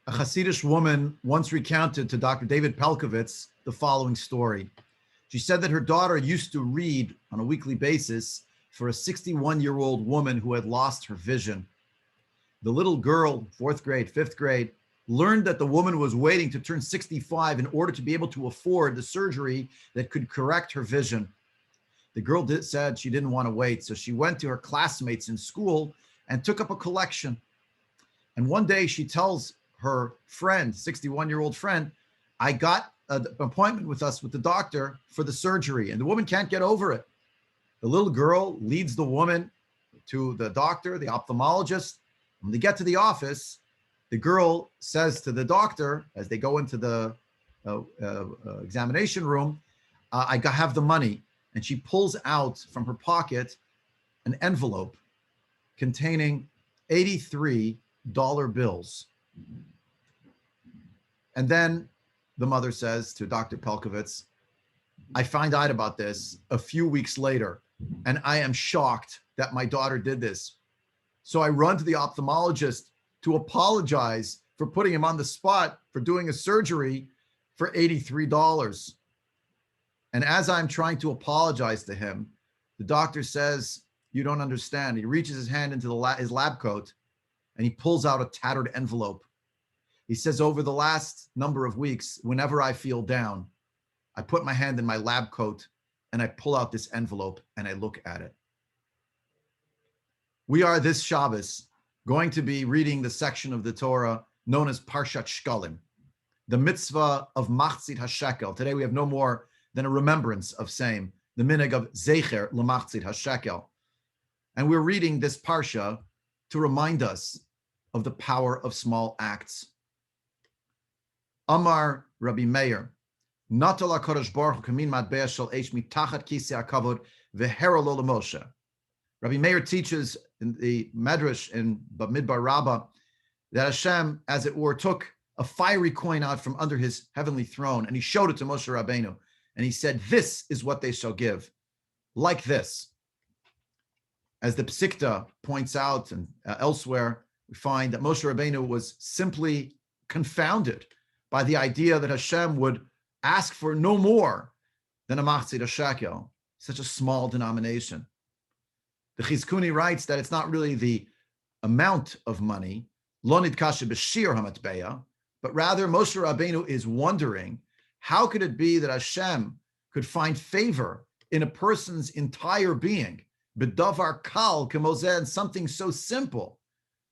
A Hasidic woman once recounted to Dr. David Pelkovitz the following story. She said that her daughter used to read on a weekly basis for a 61-year-old woman who had lost her vision. The little girl, fourth grade, fifth grade, learned that the woman was waiting to turn 65 in order to be able to afford the surgery that could correct her vision. The girl said she didn't want to wait, so she went to her classmates in school and took up a collection. And one day she tells her friend, 61-year-old friend, I got an appointment with the doctor for the surgery, and the woman can't get over it. The little girl leads the woman to the doctor, the ophthalmologist. When they get to the office, the girl says to the doctor, as they go into the examination room, I have the money. And she pulls out from her pocket an envelope containing $83 bills. And then the mother says to Dr. Pelkovitz, I find out about this a few weeks later, and I am shocked that my daughter did this. So I run to the ophthalmologist to apologize for putting him on the spot for doing a surgery for $83. And as I'm trying to apologize to him, the doctor says, you don't understand. He reaches his hand into his lab coat and he pulls out a tattered envelope. He says, over the last number of weeks, whenever I feel down, I put my hand in my lab coat and I pull out this envelope and I look at it. We are this Shabbos going to be reading the section of the Torah known as Parshat Shekalim, the mitzvah of Machzit HaShekel. Today we have no more than a remembrance of same, the minhag of Zecher L'Machzit HaShekel. And we're reading this parsha to remind us of the power of small acts. Amar Rabbi Meir, Natal HaKadosh Baruch Hu kamin matbea shel eish mitachat kisei hakavod v'hera lo l'Moshe. Rabbi Meir teaches in the Medrash in Bamidbar Rabbah that Hashem, as it were, took a fiery coin out from under his heavenly throne and he showed it to Moshe Rabbeinu. And he said, this is what they shall give, like this. As the Psikta points out and elsewhere, we find that Moshe Rabbeinu was simply confounded by the idea that Hashem would ask for no more than a Machzit HaShekel, such a small denomination. The Chizkuni writes that it's not really the amount of money, lo nidkashe b'shir hamatbeya, but rather Moshe Rabbeinu is wondering, how could it be that Hashem could find favor in a person's entire being? B'davar kal k'mozeh, something so simple.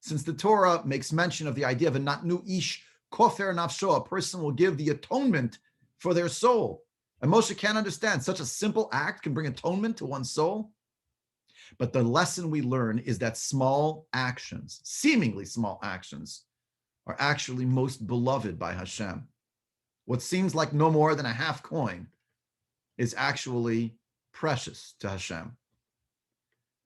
Since the Torah makes mention of the idea of a natnu ish kofer nafsho, a person will give the atonement for their soul. And Moshe can't understand such a simple act can bring atonement to one's soul. But the lesson we learn is that small actions, seemingly small actions, are actually most beloved by Hashem. What seems like no more than a half coin is actually precious to Hashem.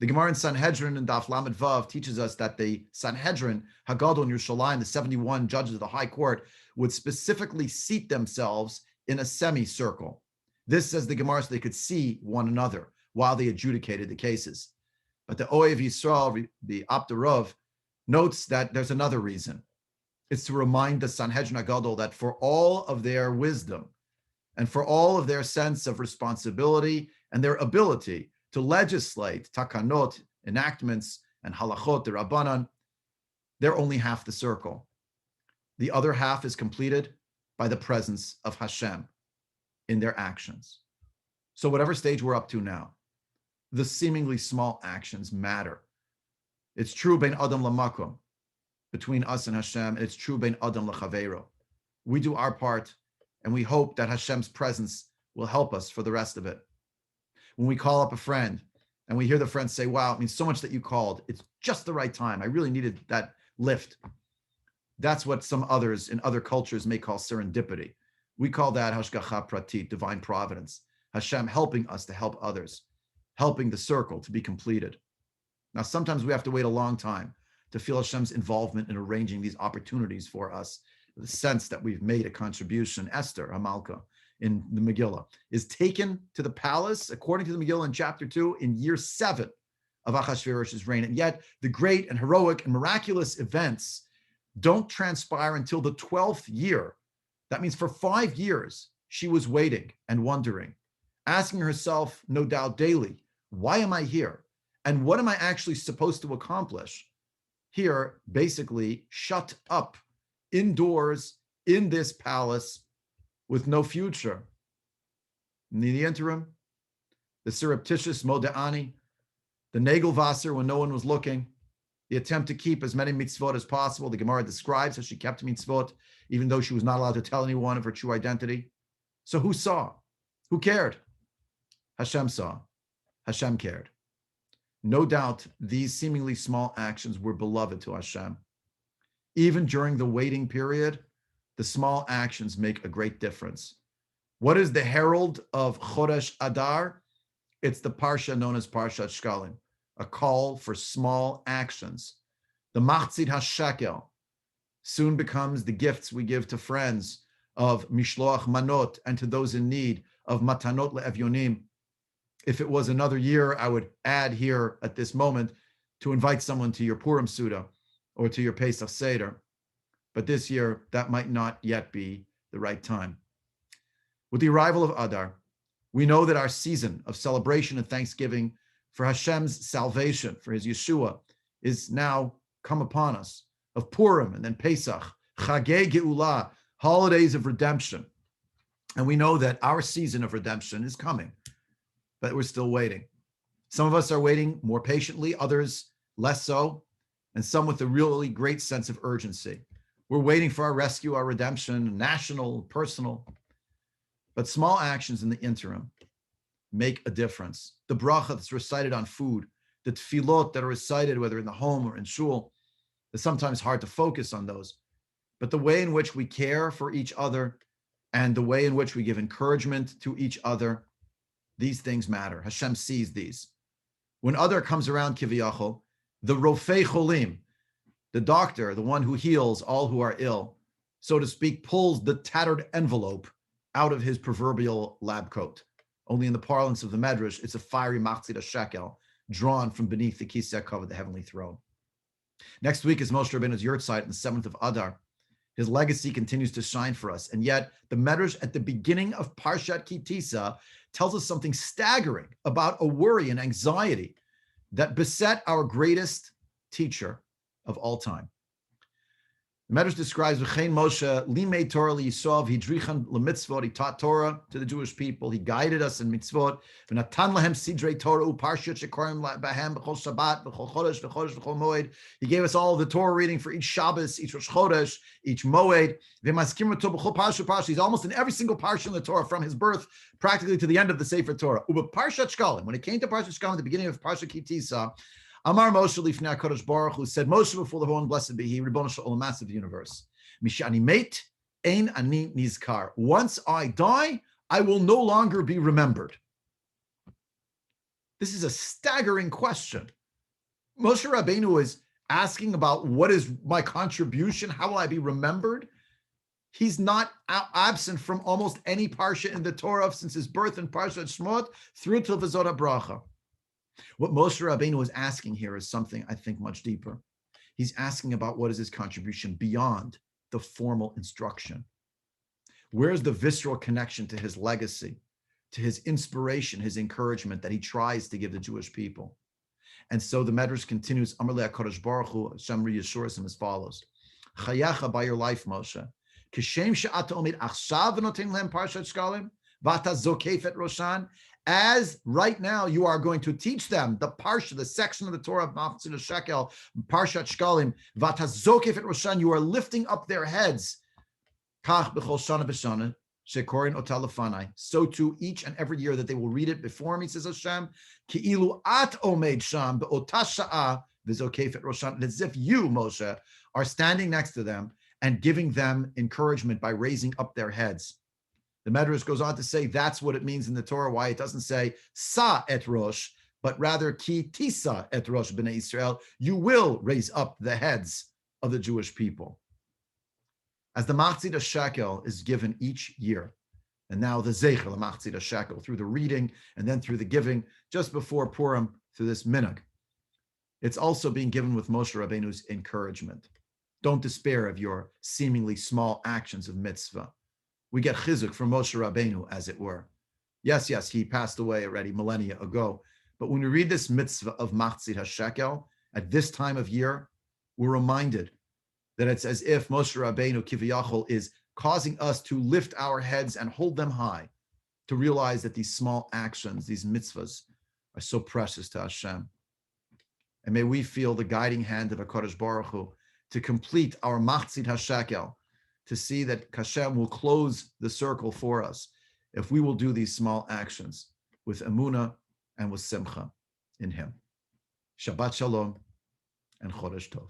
The Gemara in Sanhedrin and Daf Lamed Vav teaches us that the Sanhedrin, Hagadol in Yerushalayim, the 71 judges of the high court, would specifically seat themselves in a semicircle. This, says the Gemara, so they could see one another while they adjudicated the cases. But the Oev Yisrael, the Abdarov, notes that there's another reason. It's to remind the Sanhedrin Hagadol that for all of their wisdom and for all of their sense of responsibility and their ability to legislate takanot, enactments, and halachot, the Rabbanan, they're only half the circle. The other half is completed by the presence of Hashem in their actions. So whatever stage we're up to now, the seemingly small actions matter. It's true bein adam lamakom, between us and Hashem, and it's true bein adam lachaveiro. We do our part, and we hope that Hashem's presence will help us for the rest of it. When we call up a friend and we hear the friend say, wow, it means so much that you called. It's just the right time. I really needed that lift. That's what some others in other cultures may call serendipity. We call that hashgacha pratit, divine providence. Hashem helping us to help others, helping the circle to be completed. Now, sometimes we have to wait a long time to feel Hashem's involvement in arranging these opportunities for us, the sense that we've made a contribution. Esther, Hamalka, in the Megillah, is taken to the palace, according to the Megillah in chapter 2, in year 7 of Achashverosh's reign. And yet the great and heroic and miraculous events don't transpire until the 12th year. That means for 5 years, she was waiting and wondering, asking herself, no doubt daily, why am I here? And what am I actually supposed to accomplish? Here, basically, shut up indoors in this palace with no future. In the interim, the surreptitious Moda'ani, the Nagelwasser when no one was looking, the attempt to keep as many mitzvot as possible. The Gemara describes how she kept mitzvot, even though she was not allowed to tell anyone of her true identity. So who saw? Who cared? Hashem saw. Hashem cared. No doubt these seemingly small actions were beloved to Hashem. Even during the waiting period, the small actions make a great difference. What is the herald of Chodesh Adar? It's the parsha known as Parshat Shekalim, a call for small actions. The Machzit HaShekel soon becomes the gifts we give to friends of Mishloach Manot and to those in need of Matanot LeEvyonim. If it was another year, I would add here at this moment to invite someone to your Purim Suda or to your Pesach Seder. But this year, that might not yet be the right time. With the arrival of Adar, we know that our season of celebration and thanksgiving for Hashem's salvation, for his Yeshua, is now come upon us. Of Purim and then Pesach, Chagei Geulah, holidays of redemption. And we know that our season of redemption is coming, but we're still waiting. Some of us are waiting more patiently, others less so, and some with a really great sense of urgency. We're waiting for our rescue, our redemption, national, personal. But small actions in the interim make a difference. The bracha that's recited on food, the tefillot that are recited, whether in the home or in shul, it's sometimes hard to focus on those. But the way in which we care for each other and the way in which we give encouragement to each other, these things matter. Hashem sees these. When Adar comes around, Kiviyachol, the Rofei Cholim, the doctor, the one who heals all who are ill, so to speak, pulls the tattered envelope out of his proverbial lab coat. Only in the parlance of the Medrash, it's a fiery Machzit HaShekel drawn from beneath the Kisei HaKavod, the heavenly throne. Next week is Moshe Rabbeinu's Yurtzeit on the 7th of Adar. His legacy continues to shine for us. And yet, the Medrash at the beginning of Parshat Kitisa tells us something staggering about a worry and anxiety that beset our greatest teacher of all time. The Medrash describes V'chein Moshe limei Torah liyisov hidrichan lemitzvot. He taught Torah to the Jewish people. He guided us in mitzvot. V'natan lahem sidrei Torah u'parshat shekalim bahem b'chol Shabbat b'chol chodesh b'chol moed. He gave us all the Torah reading for each Shabbos, each Rosh Chodesh, each moed. V'maskim rato b'chol parsha. He's almost in every single parsha in the Torah from his birth practically to the end of the Sefer Torah. Parshat Shekalim, when it came to Parshat Shekalim at the beginning of Parshat Kitisa, Amar Moshe lifnei HaKadosh Baruch Hu said, Moshe before the one blessed be He, Ribono Shel Olam, massive universe. Mishani meit, ein ani nizkar. Once I die, I will no longer be remembered. This is a staggering question. Moshe Rabbeinu is asking about what is my contribution? How will I be remembered? He's not absent from almost any parsha in the Torah since his birth in Parshat Shemot through till V'zot HaBracha. What Moshe Rabbeinu is asking here is something I think much deeper. He's asking about what is his contribution beyond the formal instruction. Where's the visceral connection to his legacy, to his inspiration, his encouragement that he tries to give the Jewish people? And so the Medrash continues, Amar le HaKadosh Baruch Hu, Hashem reassures him as follows. Chayacha, by your life, Moshe, Kishem she'ata omid achshav v'noten lehem Parshat Shekalim, v'ata zokef et roshan, as right now you are going to teach them the parsha, the section of the Torah of Machzit HaShekel, Parshat Shekalim, v'ata zokef et roshan, you are lifting up their heads. Kach b'chol shana b'shana, shekorin ota lefanai. So too each and every year that they will read it before me, says Hashem, ki'ilu at omed sham be'ota sha'a v'zokef et roshan, as if you, Moshe, are standing next to them and giving them encouragement by raising up their heads. The Medrash goes on to say that's what it means in the Torah, why it doesn't say sa et rosh, but rather ki tisa et rosh b'nei Israel, you will raise up the heads of the Jewish people. As the Machzit HaShekel is given each year, and now the Zecher, the Machzit HaShekel, through the reading and then through the giving, just before Purim, through this minhag, it's also being given with Moshe Rabbeinu's encouragement. Don't despair of your seemingly small actions of mitzvah. We get chizuk from Moshe Rabbeinu, as it were. Yes, he passed away already millennia ago. But when we read this mitzvah of Machzit HaShekel, at this time of year, we're reminded that it's as if Moshe Rabbeinu Kiviyachol is causing us to lift our heads and hold them high, to realize that these small actions, these mitzvahs, are so precious to Hashem. And may we feel the guiding hand of HaKadosh Baruch Hu to complete our Machzit HaShekel, to see that Hashem will close the circle for us if we will do these small actions with emunah and with simcha in Him. Shabbat Shalom and Chodesh Tov.